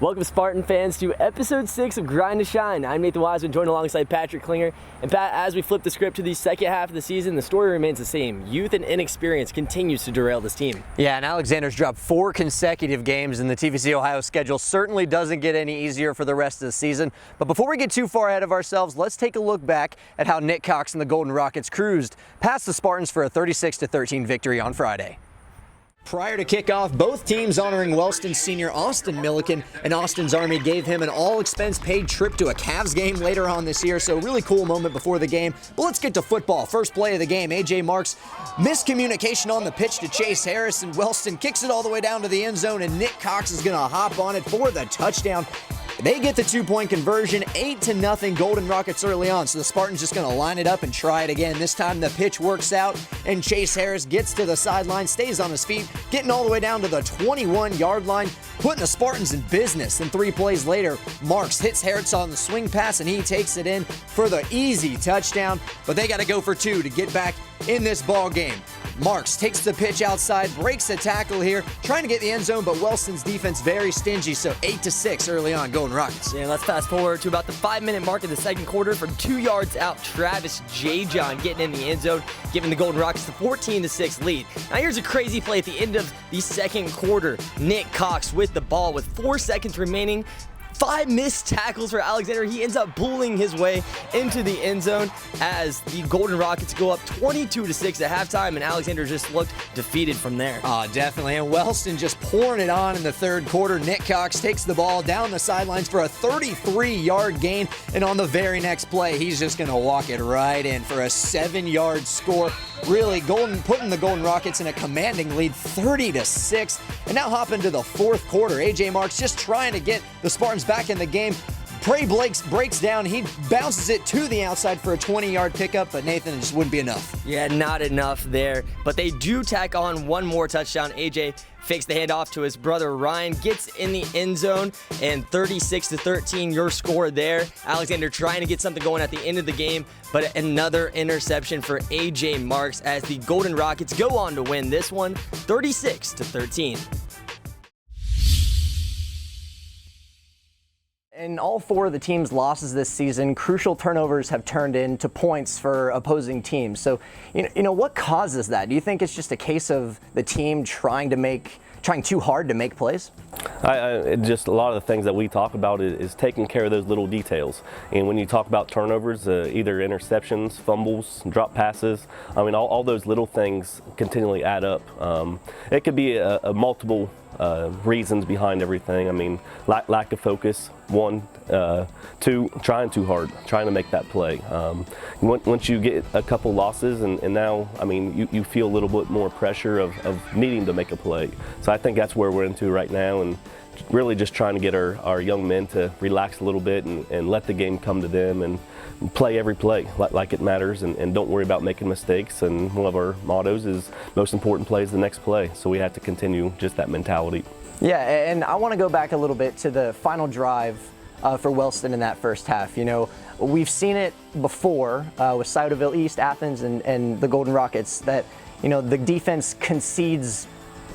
Welcome, Spartan fans, to episode 6 of Grind to Shine. I'm Nathan Wiseman, joined alongside Patrick Klinger. And Pat, as we flip the script to the second half of the season, the story remains the same. Youth and inexperience continues to derail this team. Yeah, and Alexander's dropped 4 consecutive games, and the TVC Ohio schedule certainly doesn't get any easier for the rest of the season. But before we get too far ahead of ourselves, let's take a look back at how Nick Cox and the Golden Rockets cruised past the Spartans for a 36-13 victory on Friday. Prior to kickoff, both teams honoring Wellston senior Austin Milliken, and Austin's Army gave him an all-expense-paid trip to a Cavs game later on this year, so really cool moment before the game. But let's get to football. First play of the game, A.J. Marks, miscommunication on the pitch to Chase Harris, and Wellston kicks it all the way down to the end zone, and Nick Cox is going to hop on it for the touchdown. They get the 2-point conversion, 8-0 Golden Rockets early on, so the Spartans just going to line it up and try it again. This time the pitch works out, and Chase Harris gets to the sideline, stays on his feet, getting all the way down to the 21-yard line, putting the Spartans in business. And 3 plays later, Marks hits Harris on the swing pass, and he takes it in for the easy touchdown, but they got to go for 2 to get back in this ball game. Marks takes the pitch outside, breaks the tackle here, trying to get the end zone, but Wellston's defense very stingy, so 8-6 early on, Golden Rockets. And let's fast forward to about the 5-minute mark of the second quarter. From 2 yards out, Travis J. John getting in the end zone, giving the Golden Rockets the 14-6 lead. Now here's a crazy play at the end of the second quarter. Nick Cox with the ball with 4 seconds remaining. 5 missed tackles for Alexander. He ends up bullying his way into the end zone as the Golden Rockets go up 22-6 at halftime, and Alexander just looked defeated from there. Oh, definitely. And Wellston just pouring it on in the third quarter. Nick Cox takes the ball down the sidelines for a 33-yard gain, and on the very next play, he's just going to walk it right in for a 7-yard score. Really putting the Golden Rockets in a commanding lead, 30-6. And now hop into the fourth quarter. A.J. Marks just trying to get the Spartans back in the game. Prey breaks down. He bounces it to the outside for a 20-yard pickup, but Nathan, it just wouldn't be enough. Yeah, not enough there. But they do tack on one more touchdown. A.J. fakes the handoff to his brother Ryan, gets in the end zone, and 36-13, your score there. Alexander trying to get something going at the end of the game, but another interception for A.J. Marks as the Golden Rockets go on to win this one, 36-13. In all 4 of the team's losses this season, crucial turnovers have turned into points for opposing teams. So, you know, what causes that? Do you think it's just a case of the team trying too hard to make plays? Just a lot of the things that we talk about is taking care of those little details. And when you talk about turnovers, either interceptions, fumbles, drop passes, I mean, all those little things continually add up. It could be a multiple reasons behind everything. I mean, lack of focus, 1, 2, trying too hard, trying to make that play. Once you get a couple losses, and now, I mean, you feel a little bit more pressure of needing to make a play. So I think that's where we're into right now, and really just trying to get our young men to relax a little bit and let the game come to them and play every play like it matters, and don't worry about making mistakes. And one of our mottos is most important play is the next play. So we have to continue just that mentality. Yeah, and I want to go back a little bit to the final drive for Wellston in that first half. You know, we've seen it before with Sciotoville East, Athens, and the Golden Rockets that, you know, the defense concedes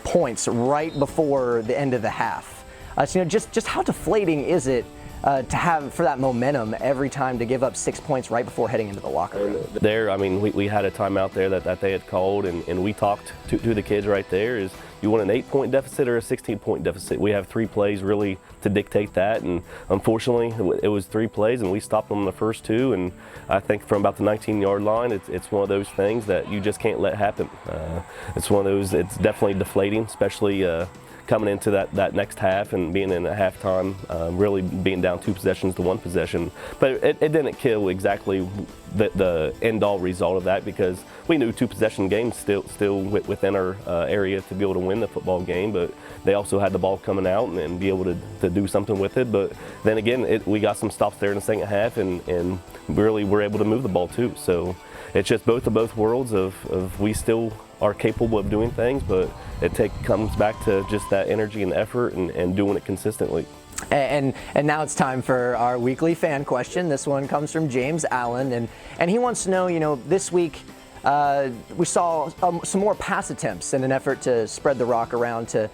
points right before the end of the half. So, you know, just how deflating is it to have for that momentum every time to give up 6 points right before heading into the locker room? There, I mean, we had a timeout there that they had called, and we talked to the kids right there is, you want an 8-point deficit or a 16-point deficit? We have 3 plays really to dictate that, and unfortunately it was 3 plays and we stopped them in the first 2, and I think from about the 19-yard line, it's one of those things that you just can't let happen. It's one of those, it's definitely deflating, especially coming into that next half and being in a halftime, really being down 2 possessions to 1 possession. But it didn't kill exactly the end-all result of that, because we knew 2-possession games still within our area to be able to win the football game, but they also had the ball coming out and be able to do something with it. But then again, we got some stops there in the second half, and really were able to move the ball too. So it's just both worlds of we still are capable of doing things, but it comes back to just that energy and effort and doing it consistently. And now it's time for our weekly fan question. This one comes from James Allen, and he wants to know, you know, this week we saw some more pass attempts in an effort to spread the rock around to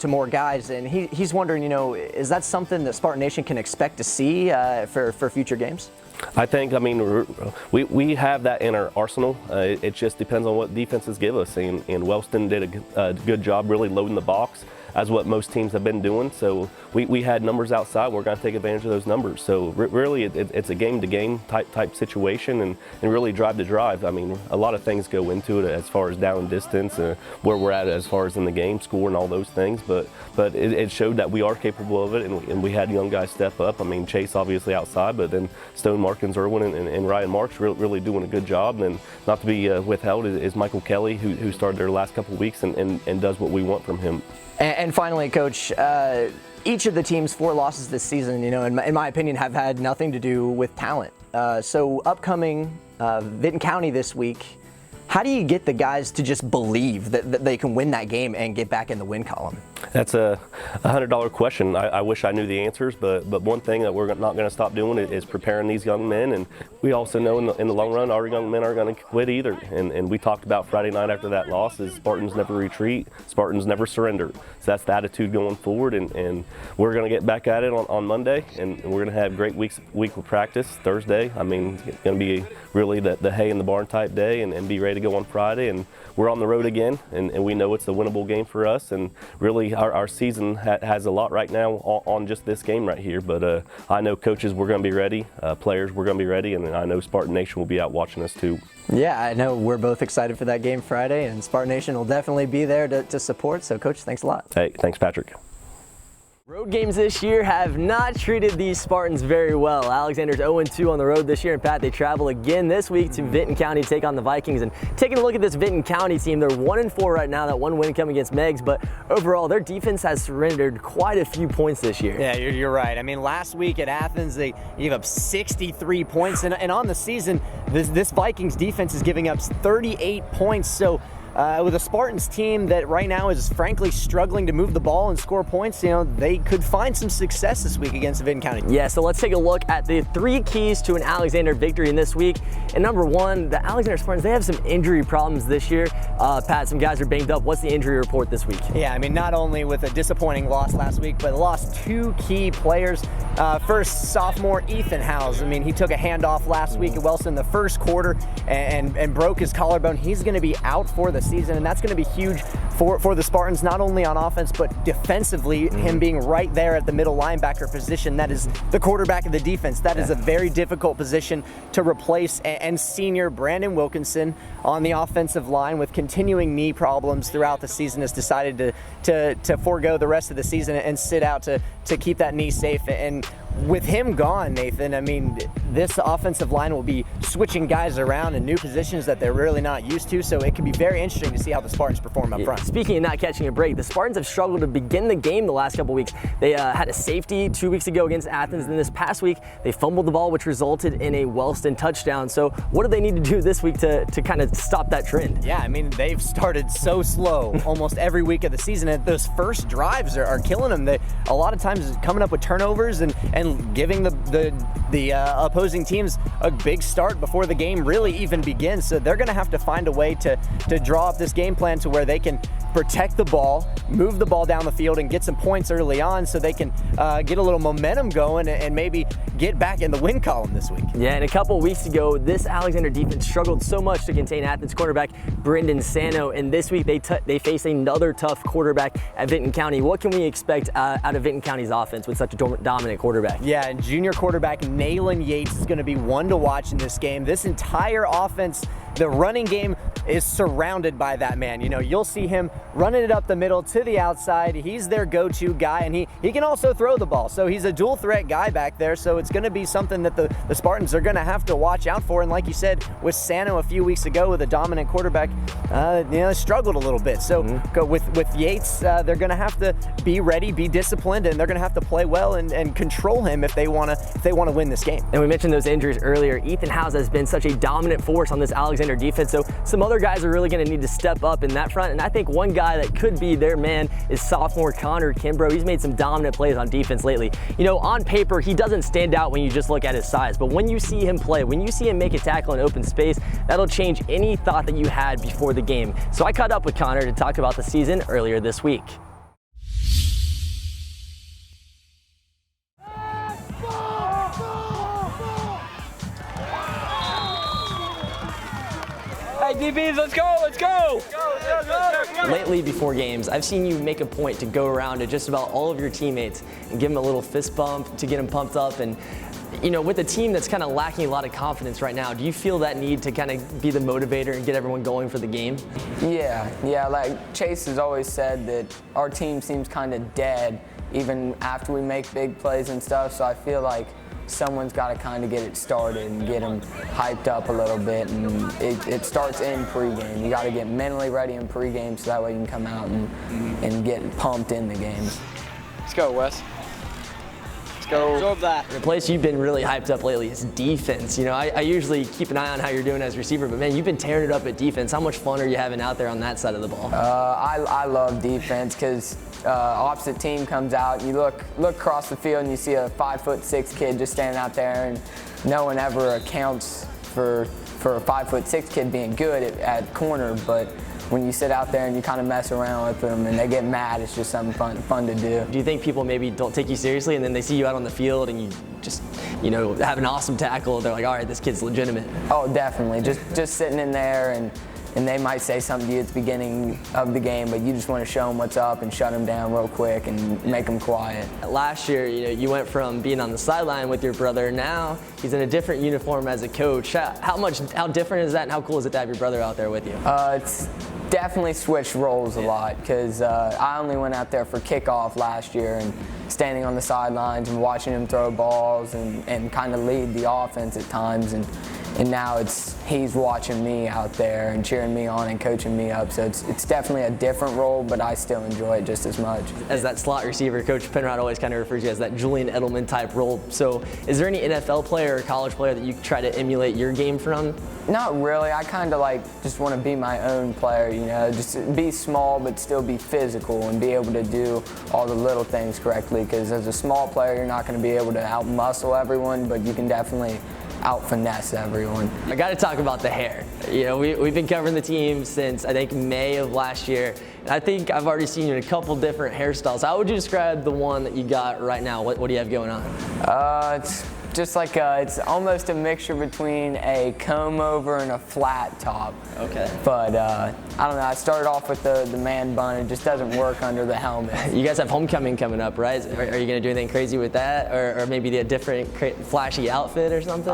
more guys, and he's wondering, is that something that Spartan Nation can expect to see for future games? I think, we have that in our arsenal. It just depends on what defenses give us, and Wellston did a good job really loading the box, as what most teams have been doing. So we had numbers outside. We're going to take advantage of those numbers. So really, it's a game-to-game type situation, and really drive to drive. A lot of things go into it as far as down and distance, where we're at as far as in the game, score, and all those things. But it showed that we are capable of it, and we had young guys step up. Chase obviously outside, but then Stone, Markins, Irwin, and Ryan Marks really doing a good job. And not to be withheld is Michael Kelly, who started their last couple of weeks and does what we want from him. And finally, Coach, each of the team's 4 losses this season, in my opinion, have had nothing to do with talent. So upcoming Vinton County this week, how do you get the guys to just believe that they can win that game and get back in the win column? That's a $100 question. I wish I knew the answers, but one thing that we're not going to stop doing is preparing these young men. And we also know in the long run, our young men aren't going to quit either. And we talked about Friday night after that loss is Spartans never retreat, Spartans never surrender. So that's the attitude going forward. And we're going to get back at it on Monday, and we're going to have great week of practice Thursday. It's going to be really the hay in the barn type day, and be ready to go on Friday. And we're on the road again, and we know it's a winnable game for us. And really, our season has a lot right now on just this game right here. But I know coaches, we're going to be ready. Players, we're going to be ready. And I know Spartan Nation will be out watching us too. Yeah, I know we're both excited for that game Friday, and Spartan Nation will definitely be there to support. So, Coach, thanks a lot. Hey, thanks, Patrick. Road games this year have not treated these Spartans very well. Alexander's 0-2 on the road this year, and Pat, they travel again this week to Vinton County to take on the Vikings. And taking a look at this Vinton County team, they're 1-4 right now, that one win coming against Meigs, but overall their defense has surrendered quite a few points this year. Yeah, you're right. Last week at Athens, they gave up 63 points, and on the season, this Vikings defense is giving up 38 points. So with a Spartans team that right now is frankly struggling to move the ball and score points, they could find some success this week against Vinton County. Yeah, so let's take a look at the 3 keys to an Alexander victory in this week. And number 1, the Alexander Spartans, they have some injury problems this year. Pat, some guys are banged up. What's the injury report this week? Yeah, not only with a disappointing loss last week, but lost 2 key players. First, sophomore Ethan Howes. He took a handoff last week at Wellston in the first quarter and broke his collarbone. He's going to be out for the season, and that's going to be huge for the Spartans, not only on offense, but defensively, him being right there at the middle linebacker position. That is the quarterback of the defense. That is a very difficult position to replace. And senior Brandon Wilkinson on the offensive line with continuing knee problems throughout the season has decided to forego the rest of the season and sit out to keep that knee safe. And with him gone, Nathan, this offensive line will be switching guys around in new positions that they're really not used to, so it can be very interesting to see how the Spartans perform up front. Speaking of not catching a break, the Spartans have struggled to begin the game the last couple weeks. They had a safety 2 weeks ago against Athens, and this past week they fumbled the ball, which resulted in a Wellston touchdown. So what do they need to do this week to kind of stop that trend? Yeah, they've started so slow almost every week of the season, and those first drives are killing them. They a lot of times coming up with turnovers and giving the opposing teams a big start before the game really even begins. So they're going to have to find a way to draw up this game plan to where they can protect the ball, move the ball down the field, and get some points early on so they can get a little momentum going and maybe get back in the win column this week. Yeah, and a couple weeks ago, this Alexander defense struggled so much to contain Athens quarterback Brendan Sano, and this week they face another tough quarterback at Vinton County. What can we expect out of Vinton County's offense with such a dominant quarterback? Yeah, and junior quarterback Nayland Yates is going to be one to watch in this game. This entire offense, the running game is surrounded by that man. You'll see him running it up the middle to the outside. He's their go-to guy, and he can also throw the ball. So he's a dual threat guy back there. So it's going to be something that the Spartans are going to have to watch out for. And like you said, with Sano a few weeks ago with a dominant quarterback, struggled a little bit. So with Yates, they're going to have to be ready, be disciplined, and they're going to have to play well and control him if they want to win this game. And we mentioned those injuries earlier. Ethan Howes has been such a dominant force on this Alexander Alexander defense. So some other guys are really going to need to step up in that front. And I think one guy that could be their man is sophomore Kimbrough. He's made some dominant plays on defense lately. You know, on paper, he doesn't stand out when you just look at his size, but when you see him play, when you see him make a tackle in open space, that'll change any thought that you had before the game. So I caught up with Connor to talk about the season earlier this week. Hey, DBs, let's go, let's go! Lately, before games, I've seen you make a point to go around to just about all of your teammates and give them a little fist bump to get them pumped up. And, you know, with a team that's kind of lacking a lot of confidence right now, do you feel that need to kind of be the motivator and get everyone going for the game? Yeah, like Chase has always said that our team seems kind of dead even after we make big plays and stuff, so I feel like someone's got to kind of get it started and get them hyped up a little bit, and it starts in pregame. You got to get mentally ready in pregame so that way you can come out and get pumped in the games. Let's go, Wes. Let's go. Absorb that. The place you've been really hyped up lately is defense. You know, I usually keep an eye on how you're doing as receiver, but man, you've been tearing it up at defense. How much fun are you having out there on that side of the ball? I love defense because opposite team comes out, and you look across the field and you see a 5'6" kid just standing out there, and no one ever accounts for a 5'6" kid being good at corner, but when you sit out there and you kind of mess around with them and they get mad, it's just something fun to do. Do you think people maybe don't take you seriously and then they see you out on the field and you just, you know, have an awesome tackle, they're like, all right, this kid's legitimate? Oh, definitely. Just sitting in there and they might say something to you at the beginning of the game, but you just want to show them what's up and shut them down real quick and make them quiet. Last year, you know, you went from being on the sideline with your brother, now he's in a different uniform as a coach. How different is that, and how cool is it to have your brother out there with you? It's definitely switched roles a lot because I only went out there for kickoff last year and standing on the sidelines and watching him throw balls and kind of lead the offense at times. And now he's watching me out there and cheering me on and coaching me up. So it's definitely a different role, but I still enjoy it just as much. As that slot receiver, Coach Penrod always kind of refers to you as that Julian Edelman type role. So is there any NFL player or college player that you try to emulate your game from? Not really. I kind of just want to be my own player, you know, just be small but still be physical and be able to do all the little things correctly, because as a small player, you're not going to be able to out-muscle everyone, but you can definitely out-finesse everyone. I got to talk about the hair. You know, we've been covering the team since, I think, May of last year. And I think I've already seen you in a couple different hairstyles. How would you describe the one that you got right now? What do you have going on? It's just like it's almost a mixture between a comb over and a flat top. Okay. But I don't know, I started off with the man bun. It just doesn't work under the helmet. You guys have homecoming coming up, right? Are you going to do anything crazy with that, or maybe a different flashy outfit or something?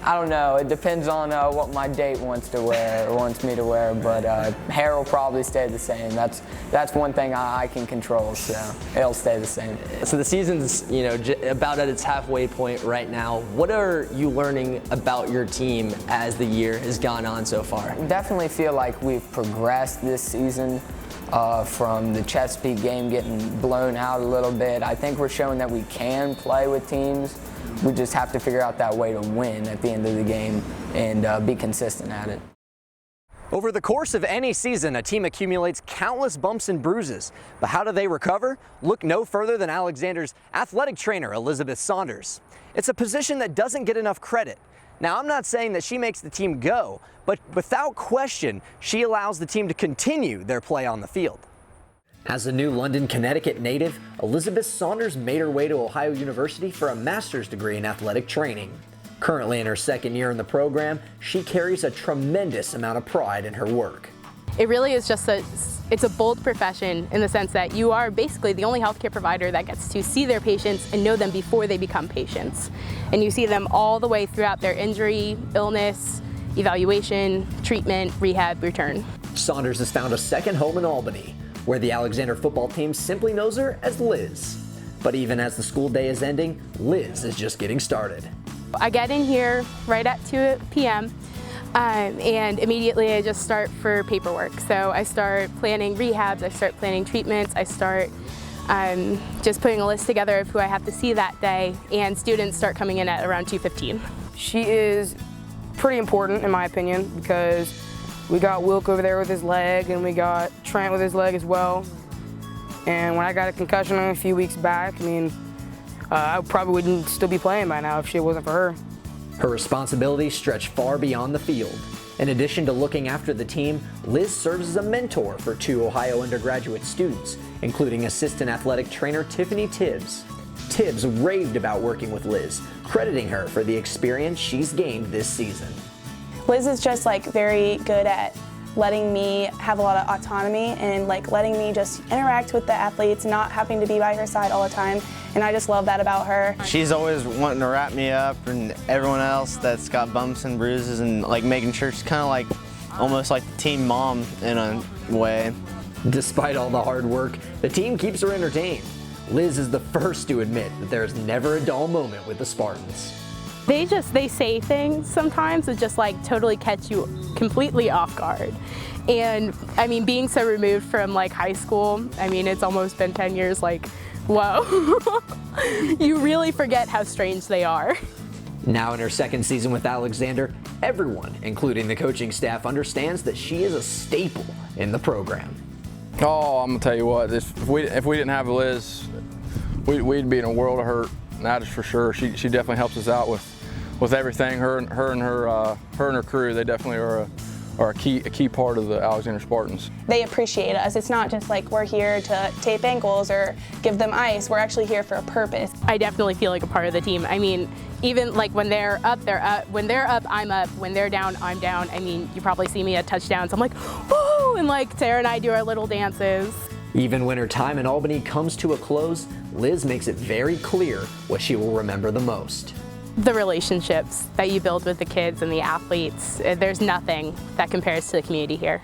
I don't know. It depends on what my date wants to wear or wants me to wear, but hair will probably stay the same. That's one thing I can control, so it'll stay the same. So the season's, you know, about at its halfway point right now. What are you learning about your team as the year has gone on so far? I definitely feel like we've progressed this season. From the Chesapeake game getting blown out a little bit. I think we're showing that we can play with teams. We just have to figure out that way to win at the end of the game and be consistent at it. Over the course of any season, a team accumulates countless bumps and bruises. But how do they recover? Look no further than Alexander's athletic trainer, Elizabeth Saunders. It's a position that doesn't get enough credit. Now, I'm not saying that she makes the team go, but without question, she allows the team to continue their play on the field. As a new London, Connecticut native, Elizabeth Saunders made her way to Ohio University for a master's degree in athletic training. Currently in her second year in the program, she carries a tremendous amount of pride in her work. It really is just it's a bold profession in the sense that you are basically the only healthcare provider that gets to see their patients and know them before they become patients. And you see them all the way throughout their injury, illness, evaluation, treatment, rehab, return. Saunders has found a second home in Albany, where the Alexander football team simply knows her as Liz. But even as the school day is ending, Liz is just getting started. I get in here right at 2 p.m. And immediately I just start for paperwork. So I start planning rehabs, I start planning treatments, I start just putting a list together of who I have to see that day, and students start coming in at around 2:15. She is pretty important in my opinion because we got Wilk over there with his leg and we got Trent with his leg as well. And when I got a concussion a few weeks back, I mean, I probably wouldn't still be playing by now if it wasn't for her. Her responsibilities stretch far beyond the field. In addition to looking after the team, Liz serves as a mentor for 2 Ohio undergraduate students, including assistant athletic trainer Tiffany Tibbs. Tibbs raved about working with Liz, crediting her for the experience she's gained this season. Liz is just like very good at letting me have a lot of autonomy and like letting me just interact with the athletes, not having to be by her side all the time. And I just love that about her. She's always wanting to wrap me up and everyone else that's got bumps and bruises and like making sure she's kind of like almost like the team mom in a way. Despite all the hard work, the team keeps her entertained. Liz is the first to admit that there's never a dull moment with the Spartans. They say things sometimes that just like totally catch you completely off guard. And I mean, being so removed from like high school, I mean, it's almost been 10 years, like, whoa. You really forget how strange they are. Now in her second season with Alexander, everyone, including the coaching staff, understands that she is a staple in the program. Oh, I'm gonna tell you what, if we didn't have Liz, we'd be in a world of hurt. That is for sure. She definitely helps us out with everything. Her and her crew, they definitely are a key part of the Alexander Spartans. They appreciate us. It's not just like we're here to tape ankles or give them ice. We're actually here for a purpose. I definitely feel like a part of the team. I mean, even like when they're up, they're up. When they're up, I'm up. When they're down, I'm down. I mean, you probably see me at touchdowns. I'm like, woo! And like Tara and I do our little dances. Even when her time in Albany comes to a close, Liz makes it very clear what she will remember the most. The relationships that you build with the kids and the athletes, there's nothing that compares to the community here.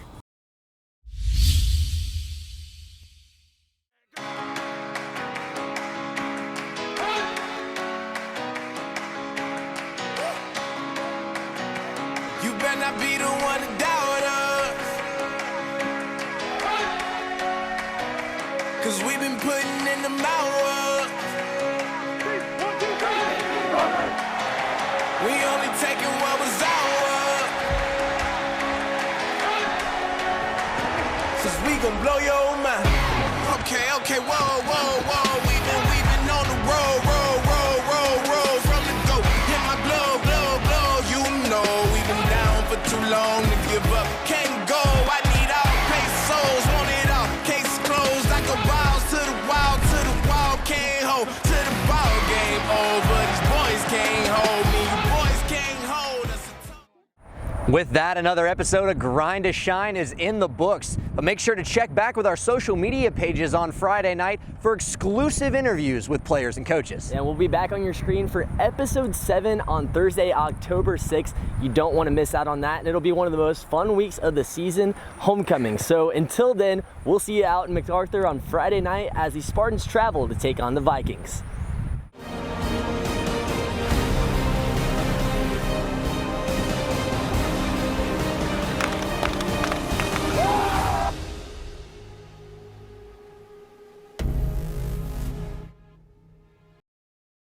You better not be the one to doubt us, 'cause we've been putting in the hours. We only taking what was ours, 'cause we gon' blow your mind. Okay, whoa. We've been on the road, from the go. Hit my blow. You know we've been down for too long to give up. Can't go. I need all pesos, want it all. Case closed. I go wild to the wall, can't hold to the ball game over. These boys can't hold me. You boys can't hold us. With that, another episode of Grind to Shine is in the books. But make sure to check back with our social media pages on Friday night for exclusive interviews with players and coaches. And we'll be back on your screen for episode 7 on Thursday, October 6th. You don't want to miss out on that, and it'll be one of the most fun weeks of the season, homecoming. So until then, we'll see you out in MacArthur on Friday night as the Spartans travel to take on the Vikings.